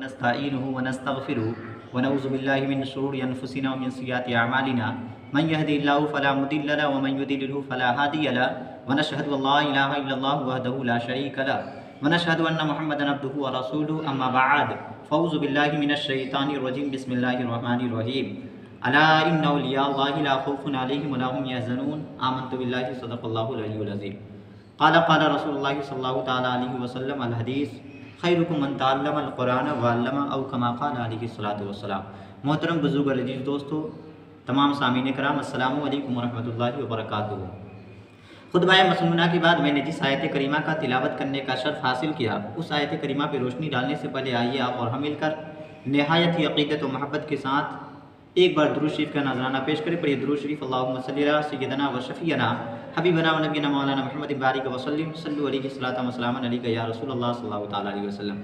ونستعينه ونستغفره ونعوذ بالله من شرور أنفسنا ومن سيئات أعمالنا من يهدي الله فلا مضل له ومن يضلل فلا هادي له ونشهد أن لا إله إلا الله وحده لا شريك له ونشهد أن محمدا عبده ورسوله أما بعد فأعوذ بالله من الشيطان الرجيم بسم الله الرحمن الرحيم ألا إن أولياء الله لا خوف عليهم ولا هم يحزنون آمنت بالله صدق الله العلي العظيم قال رسول الله صلی اللہ تعالیٰ علیہ وسلم الحدیث خیرکم من تعلم القرآن وعلم او کما قال علیہ الصلوۃ والسلام۔ محترم بزرگ اور عزیز دوستو، تمام سامعین کرام، السلام علیکم ورحمۃ اللہ وبرکاتہ۔ خطبہ مسنونہ کے بعد میں نے جس آیت کریمہ کا تلاوت کرنے کا شرف حاصل کیا، اس آیت کریمہ پہ روشنی ڈالنے سے پہلے آئیے آپ اور ہم مل کر نہایت ہی عقیدت و محبت کے ساتھ ایک بار درود شریف کا نذرانہ پیش کریں۔ پڑھیے درود شریف، اللہم صلی علی سیدنا و شفیعنا حبیبنا و نبینا مولانا محمد بارک وسلم صلو علیہ الصلوۃ والسلام علیک یا رسول اللہ صلی اللہ تعالیٰ علیہ وسلم۔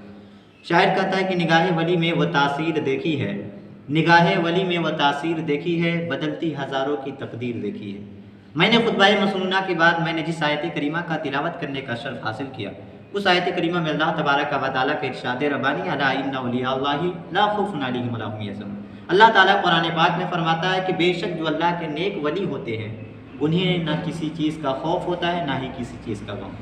شاعر کہتا ہے کہ نگاہ ولی میں وہ تاثیر دیکھی ہے، نگاہ ولی میں وہ تاثیر دیکھی ہے، بدلتی ہزاروں کی تقدیر دیکھی ہے۔ میں نے خطبہ مسنونہ کے بعد میں نے جس آیت کریمہ کا تلاوت کرنے کا شرف حاصل کیا، اس آیت کریمہ میں اللہ تبارک و تعالیٰ کے ارشاد ربانی الا ان اولیاء اللہ لا خوف علیہم ولا هم یحزنون۔ اللہ تعالیٰ قرآن پاک میں فرماتا ہے کہ بے شک جو اللہ کے نیک ولی ہوتے ہیں انہیں نہ کسی چیز کا خوف ہوتا ہے نہ ہی کسی چیز کا غم۔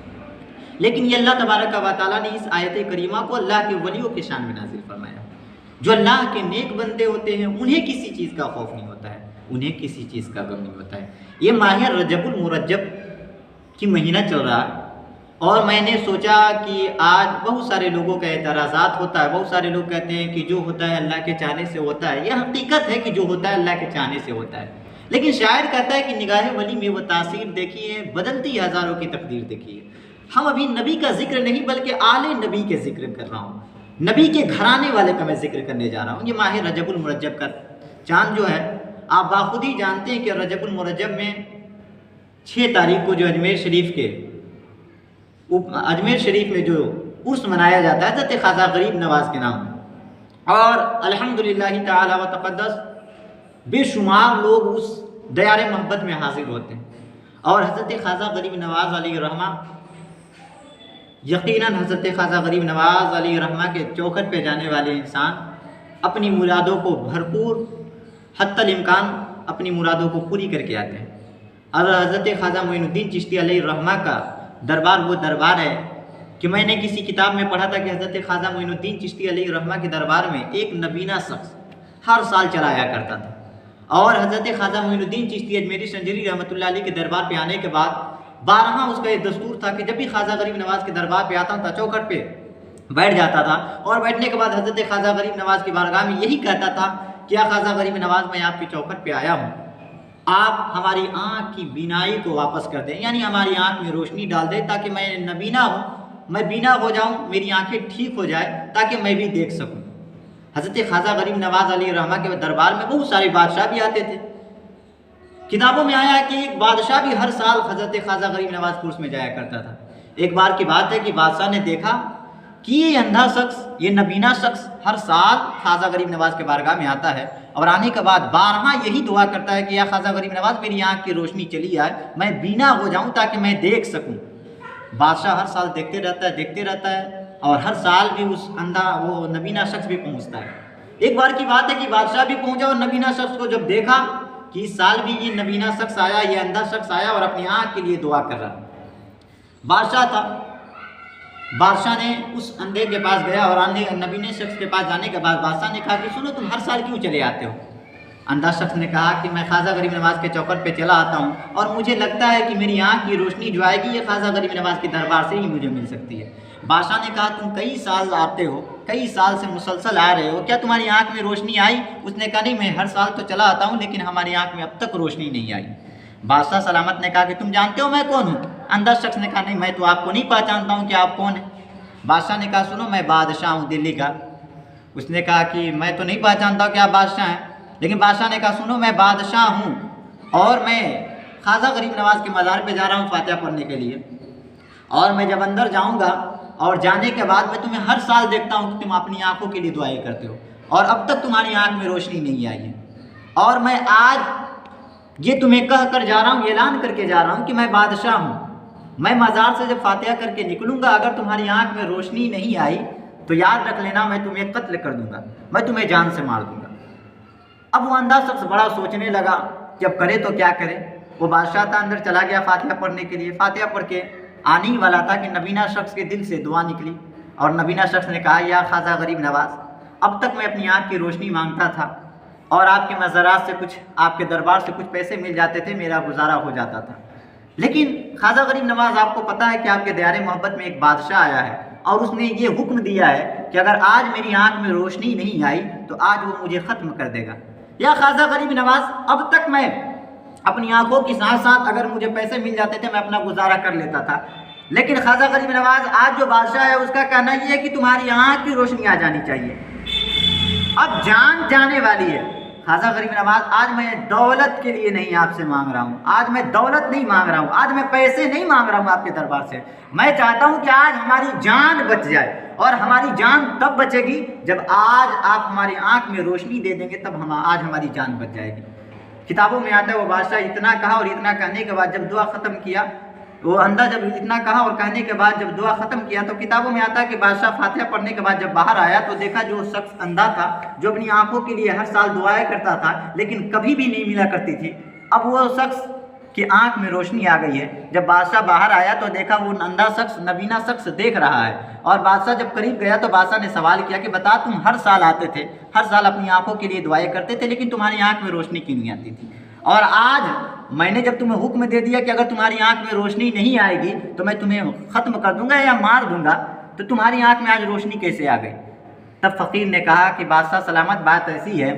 لیکن یہ اللہ تبارک و تعالیٰ نے اس آیت کریمہ کو اللہ کے ولیوں کے شان میں نازل فرمایا۔ جو اللہ کے نیک بندے ہوتے ہیں انہیں کسی چیز کا خوف نہیں ہوتا ہے، انہیں کسی چیز کا غم نہیں ہوتا ہے۔ یہ ماہ رجب المرجب کی مہینہ چل رہا ہے اور میں نے سوچا کہ آج بہت سارے لوگوں کا اعتراضات ہوتا ہے، بہت سارے لوگ کہتے ہیں کہ جو ہوتا ہے اللہ کے چاہنے سے ہوتا ہے۔ یہ حقیقت ہے کہ جو ہوتا ہے اللہ کے چاہنے سے ہوتا ہے، لیکن شاعر کہتا ہے کہ نگاہ ولی میں وہ تاثیر دیکھی ہے، بدلتی ہزاروں کی تقدیر دیکھی ہے۔ ہم ابھی نبی کا ذکر نہیں بلکہ آل نبی کے ذکر کر رہا ہوں، نبی کے گھرانے والے کا میں ذکر کرنے جا رہا ہوں۔ یہ ماہ رجب المرجب کا چاند جو ہے، آپ باخود ہی جانتے ہیں کہ رجب المرجب میں 6 تاریخ کو جو اجمیر شریف میں جو عرس منایا جاتا ہے حضرت خواجہ غریب نواز کے نام، اور الحمدللہ تعالی و تقدس بے شمار لوگ اس دیار محبت میں حاضر ہوتے ہیں۔ اور حضرت خواجہ غریب نواز علیہ الرحمہ، یقیناً حضرت خواجہ غریب نواز علیہ الرحمہ کے چوکھٹ پہ جانے والے انسان اپنی مرادوں کو بھرپور حتی الامکان اپنی مرادوں کو پوری کر کے آتے ہیں۔ اور حضرت خواجہ معین الدین چشتی علیہ الرحمہ کا دربار وہ دربار ہے کہ میں نے کسی کتاب میں پڑھا تھا کہ حضرت خواجہ معین الدین چشتی علیہ الرحمہ کے دربار میں ایک نبینہ شخص ہر سال چلا آیا کرتا تھا۔ اور حضرت خواجہ معین الدین چشتی اجمیری سنجری رحمۃ اللہ علیہ کے دربار پہ آنے کے بعد بارہا اس کا ایک دستور تھا کہ جب بھی خواجہ غریب نواز کے دربار پہ آتا تھا چوکھٹ پہ بیٹھ جاتا تھا، اور بیٹھنے کے بعد حضرت خواجہ غریب نواز کی بارگاہ میں یہی کہتا تھا کہ خواجہ غریب نواز میں آپ کی چوکھٹ پہ آیا ہوں، آپ ہماری آنکھ کی بینائی کو واپس کر دیں، یعنی ہماری آنکھ میں روشنی ڈال دیں تاکہ میں نبینا ہوں، میں بینا ہو جاؤں، میری آنکھیں ٹھیک ہو جائے تاکہ میں بھی دیکھ سکوں۔ حضرت خواجہ غریب نواز علیہ الرحمہ کے دربار میں بہت سارے بادشاہ بھی آتے تھے۔ کتابوں میں آیا ہے کہ ایک بادشاہ بھی ہر سال حضرت خواجہ غریب نواز کورس میں جایا کرتا تھا۔ ایک بار کی بات ہے کہ بادشاہ نے دیکھا کہ یہ اندھا شخص، یہ نبینا شخص ہر سال خواجہ غریب نواز کے بارگاہ میں آتا ہے اور آنے کے بعد بارہا یہی دعا کرتا ہے کہ یا خواجہ غریب نواز میری آنکھ کی روشنی چلی آئے، میں بینا ہو جاؤں تاکہ میں دیکھ سکوں۔ بادشاہ ہر سال دیکھتے رہتا ہے اور ہر سال بھی اس اندھا وہ نبینا شخص بھی پہنچتا ہے۔ ایک بار کی بات ہے کہ بادشاہ بھی پہنچا اور نبینا شخص کو جب دیکھا کہ اس سال بھی یہ نبینا شخص آیا، یہ اندھا شخص آیا اور اپنی آنکھ کے لیے دعا کر رہا، بادشاہ تھا۔ بادشاہ نے اس اندھے کے پاس گیا اور نبینے شخص کے پاس جانے کے بعد بادشاہ نے کہا کہ سنو تم ہر سال کیوں چلے آتے ہو؟ اندھا شخص نے کہا کہ میں خواجہ غریب نواز کے چوکھٹ پہ چلا آتا ہوں اور مجھے لگتا ہے کہ میری آنکھ کی روشنی جو آئے گی یہ خواجہ غریب نواز کے دربار سے ہی مجھے مل سکتی ہے۔ بادشاہ نے کہا تم کئی سال آتے ہو، کئی سال سے مسلسل آ رہے ہو، کیا تمہاری آنکھ میں روشنی آئی؟ اس نے کہا نہیں، میں ہر سال تو چلا آتا ہوں لیکن ہماری آنکھ میں اب تک روشنی نہیں آئی۔ بادشاہ سلامت نے کہا کہ تم جانتے ہو میں کون ہوں؟ اندھا شخص نے کہا نہیں، میں تو آپ کو نہیں پہچانتا ہوں کہ آپ کون ہیں۔ بادشاہ نے کہا سنو میں بادشاہ ہوں دلی کا۔ اس نے کہا کہ میں تو نہیں پہچانتا ہوں کہ آپ بادشاہ ہیں، لیکن بادشاہ نے کہا سنو میں بادشاہ ہوں اور میں خواجہ غریب نواز کے مزار پہ جا رہا ہوں فاتحہ پڑھنے کے لیے، اور میں جب اندر جاؤں گا اور جانے کے بعد میں تمہیں ہر سال دیکھتا ہوں کہ تم اپنی آنکھوں کے لیے دعائیں کرتے ہو اور اب تک تمہاری آنکھ میں روشنی نہیں آئی ہے، اور میں آج یہ تمہیں کہہ کر جا رہا ہوں، اعلان کر کے جا رہا ہوں کہ میں بادشاہ ہوں۔ میں مزار سے جب فاتحہ کر کے نکلوں گا اگر تمہاری آنکھ میں روشنی نہیں آئی تو یاد رکھ لینا میں تمہیں قتل کر دوں گا، میں تمہیں جان سے مار دوں گا۔ اب وہ اندھا شخص بڑا سوچنے لگا کہ اب کرے تو کیا کرے۔ وہ بادشاہ تھا، اندر چلا گیا فاتحہ پڑھنے کے لیے۔ فاتحہ پڑھ کے آنے ہی والا تھا کہ نبینا شخص کے دل سے دعا نکلی، اور نبینا شخص نے کہا یا خواجہ غریب نواز، اب تک میں اپنی آنکھ کی روشنی مانگتا تھا اور آپ کے مزارات سے کچھ، آپ کے دربار سے کچھ پیسے مل جاتے تھے، میرا گزارا ہو جاتا تھا، لیکن خواجہ غریب نواز آپ کو پتہ ہے کہ آپ کے دیار محبت میں ایک بادشاہ آیا ہے اور اس نے یہ حکم دیا ہے کہ اگر آج میری آنکھ میں روشنی نہیں آئی تو آج وہ مجھے ختم کر دے گا۔ یا خواجہ غریب نواز، اب تک میں اپنی آنکھوں کے ساتھ ساتھ اگر مجھے پیسے مل جاتے تھے میں اپنا گزارا کر لیتا تھا، لیکن خواجہ غریب نواز آج جو بادشاہ ہے اس کا کہنا یہ ہے کہ تمہاری آنکھ کی روشنی آ جانی چاہیے، اب جان جانے والی ہے۔ خواجہ غریب نواز، آج میں دولت کے لیے نہیں آپ سے مانگ رہا ہوں، آج میں دولت نہیں مانگ رہا ہوں، آج میں پیسے نہیں مانگ رہا ہوں آپ کے دربار سے، میں چاہتا ہوں کہ آج ہماری جان بچ جائے، اور ہماری جان تب بچے گی جب آج آپ ہماری آنکھ میں روشنی دے دیں گے، تب آج ہماری جان بچ جائے گی۔ کتابوں میں آتا ہے وہ بادشاہ اتنا کہا اور اتنا کہنے کے بعد جب دعا ختم کیا، وہ اندھا جب اتنا کہا اور کہنے کے بعد جب دعا ختم کیا تو کتابوں میں آتا ہے کہ بادشاہ فاتحہ پڑھنے کے بعد جب باہر آیا تو دیکھا جو شخص اندھا تھا، جو اپنی آنکھوں کے لیے ہر سال دعائیں کرتا تھا لیکن کبھی بھی نہیں ملا کرتی تھی، اب وہ شخص کی آنکھ میں روشنی آ گئی ہے۔ جب بادشاہ باہر آیا تو دیکھا وہ اندھا شخص نبینا شخص دیکھ رہا ہے، اور بادشاہ جب قریب گیا تو بادشاہ نے سوال کیا کہ بتا، تم ہر سال آتے تھے، ہر سال اپنی آنکھوں کے لیے دعائیں کرتے تھے، لیکن تمہاری آنکھ میں روشنی کیوں نہیں آتی تھی؟ اور آج میں نے جب تمہیں حکم دے دیا کہ اگر تمہاری آنکھ میں روشنی نہیں آئے گی تو میں تمہیں ختم کر دوں گا یا مار دوں گا، تو تمہاری آنکھ میں آج روشنی کیسے آ گئی؟ تب فقیر نے کہا کہ بادشاہ سلامت، بات ایسی ہے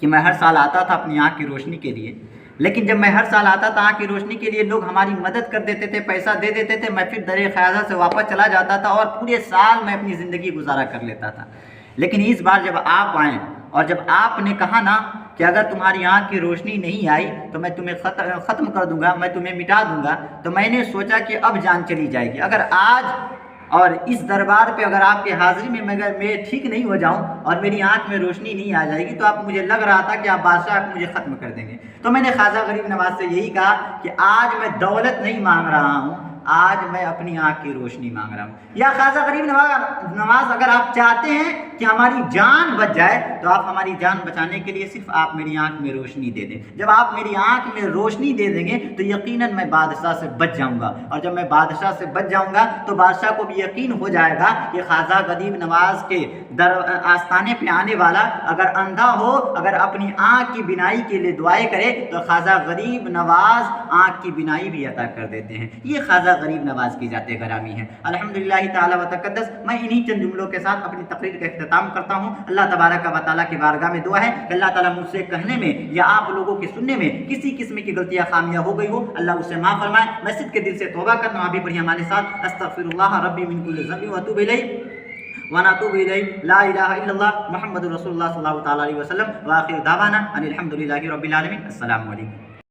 کہ میں ہر سال آتا تھا اپنی آنکھ کی روشنی کے لیے، لیکن جب میں ہر سال آتا تھا آنکھ کی روشنی کے لیے لوگ ہماری مدد کر دیتے تھے، پیسہ دے دیتے تھے، میں پھر درِ خواجہ سے واپس چلا جاتا تھا اور پورے سال میں اپنی زندگی گزارا کر لیتا تھا، لیکن اس بار جب آپ آئیں اور جب آپ نے کہا نا کہ اگر تمہاری آنکھ کی روشنی نہیں آئی تو میں تمہیں ختم کر دوں گا، میں تمہیں مٹا دوں گا، تو میں نے سوچا کہ اب جان چلی جائے گی، اگر آج اور اس دربار پہ اگر آپ کے حاضری میں میں ٹھیک نہیں ہو جاؤں اور میری آنکھ میں روشنی نہیں آ جائے گی تو آپ مجھے لگ رہا تھا کہ آپ بادشاہ مجھے ختم کر دیں گے۔ تو میں نے خواجہ غریب نواز سے یہی کہا کہ آج میں دولت نہیں مانگ رہا ہوں، آج میں اپنی آنکھ کی روشنی مانگ رہا ہوں۔ یا خواجہ غریب نواز، اگر آپ چاہتے ہیں کہ ہماری جان بچ جائے تو آپ ہماری جان بچانے کے لیے صرف آپ میری آنکھ میں روشنی دے دیں۔ جب آپ میری آنکھ میں روشنی دے دیں گے تو یقیناً میں بادشاہ سے بچ جاؤں گا، اور جب میں بادشاہ سے بچ جاؤں گا تو بادشاہ کو بھی یقین ہو جائے گا کہ خواجہ غریب نواز کے آستانے پہ آنے والا اگر اندھا ہو، اگر اپنی آنکھ کی بینائی کے لیے دعائیں کرے تو خواجہ غریب نواز آنکھ کی بینائی بھی عطا کر دیتے ہیں۔ یہ خواجہ غریب نواز کی ذات گرامی ہے۔ الحمدللہ تعالی و تقدس، میں انہی چند جملوں کے ساتھ اپنی تقریر کا اختتام کرتا ہوں۔ اللہ تبارک و تعالیٰ کی بارگاہ میں دعا ہے کہ اللہ تعالیٰ مجھ سے کہنے میں یا آپ لوگوں کے سننے میں کسی قسم کی غلطیاں خامیاں ہو گئی ہو، اللہ اسے معاف فرمائے۔ میں صدق کے دل سے توبہ کرتا ہوں، آپ بھی پڑھیے ہمارے ساتھ، استغفر اللہ ربی من کل ذنب واتوب الیہ ونتوب الیہ، لا الہ الا اللہ محمد رسول اللہ صلی اللہ تعالی علیہ وسلم، وآخر دعوانا ان الحمد للہ رب العالمین۔ السلام علیکم۔